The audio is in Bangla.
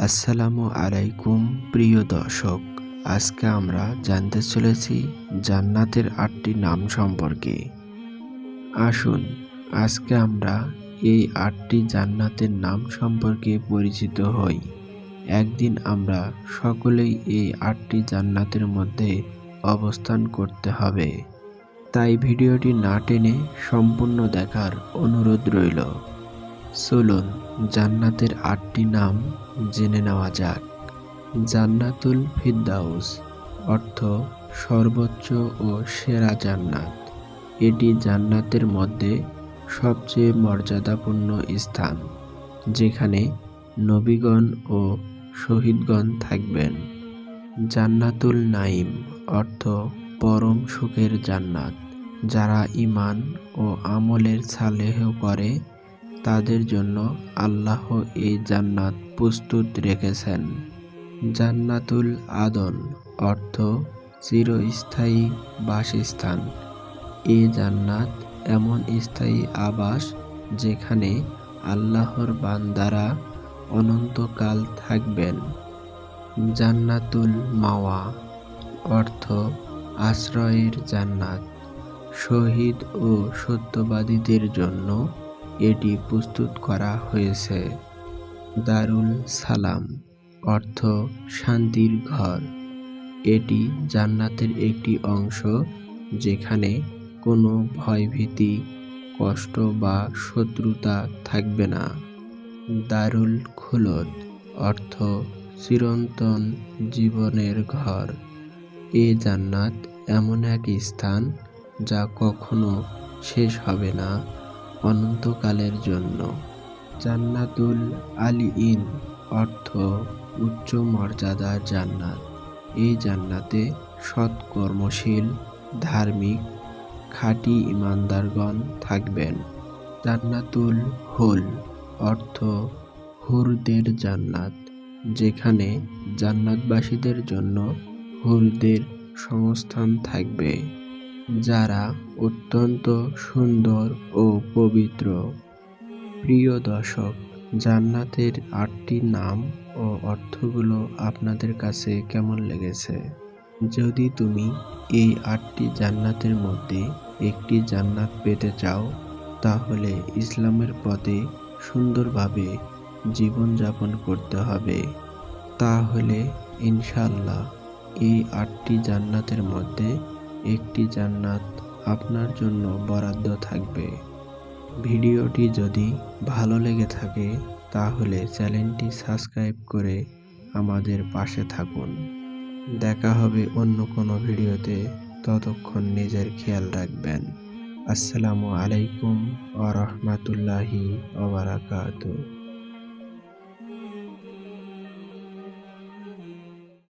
আসসালামু আলাইকুম প্রিয় দর্শক, আজকে আমরা জানতে চলেছি জান্নাতের ৮টি নাম সম্পর্কে। আসুন আজকে আমরা এই ৮টি জান্নাতের নাম সম্পর্কে পরিচিত হই। একদিন আমরা সকলেই এই ৮টি জান্নাতের মধ্যে অবস্থান করতে হবে, তাই ভিডিওটি না টেনে সম্পূর্ণ দেখার অনুরোধ রইল। চলুন জান্নাতের ৮টি নাম জেনে নেওয়া যাক। জান্নাতুল ফিরদাউস অর্থ সর্বোচ্চ ও সেরা জান্নাত। এটি জান্নাতের মধ্যে সবচেয়ে মর্যাদাপূর্ণ স্থান, যেখানে নবীগণ ও শহীদগণ থাকবেন। জান্নাতুল নাঈম অর্থ পরম সুখের জান্নাত। যারা ঈমান ও আমলের সালেহ করে তাদের জন্য আল্লাহ এই জান্নাত প্রস্তুত রেখেছেন। জান্নাতুল আদন অর্থ চিরস্থায়ী বাসস্থান। এ জান্নাত এমন স্থায়ী আবাস যেখানে আল্লাহর বান্দারা অনন্তকাল থাকবেন। জান্নাতুল মাওয়া অর্থ আশ্রয়ের জান্নাত। শহীদ ও সত্যবাদীদের জন্য এটি প্রস্তুত করা হয়েছে। দারুল সালাম অর্থ শান্তির ঘর। এটি জান্নাতের একটি অংশ যেখানে কোনো ভয়ভীতি, কষ্ট বা শত্রুতা থাকবে না। দারুল খুলদ অর্থ চিরন্তন জীবনের ঘর। এ জান্নাত এমন এক স্থান যা কখনো শেষ হবে না, অনন্তকালের জন্য। জান্নাতুল আলিয়িন অর্থ উচ্চ মর্যাদার জান্নাত। এই জান্নাতে সৎকর্মশীল, ধার্মিক, খাঁটি ঈমানদারগণ থাকবেন। জান্নাতুল হুল অর্থ হুরদের জান্নাত, যেখানে জান্নাতবাসীদের জন্য হুরদের সংস্থান থাকবে, যারা অত্যন্ত সুন্দর ও পবিত্র। প্রিয় দর্শক, জান্নাতের ৮টি নাম ও অর্থগুলো আপনাদের কাছে কেমন লেগেছে? যদি তুমি এই ৮টি জান্নাতের মধ্যে একটি জান্নাত পেতে চাও, তাহলে ইসলামের পথে সুন্দরভাবে জীবনযাপন করতে হবে। তাহলে ইনশাআল্লাহ এই ৮টি জান্নাতের মধ্যে একটি জান্নাত আপনার জন্য বরাদ্দ থাকবে। ভিডিওটি যদি ভালো লেগে থাকে তাহলে চ্যানেলটি সাবস্ক্রাইব করে আমাদের পাশে থাকুন। দেখা হবে অন্য কোনো ভিডিওতে, ততক্ষণ নিজের খেয়াল রাখবেন। আসসালামু আলাইকুম ওয়া রাহমাতুল্লাহি ওয়া বারাকাতুহু।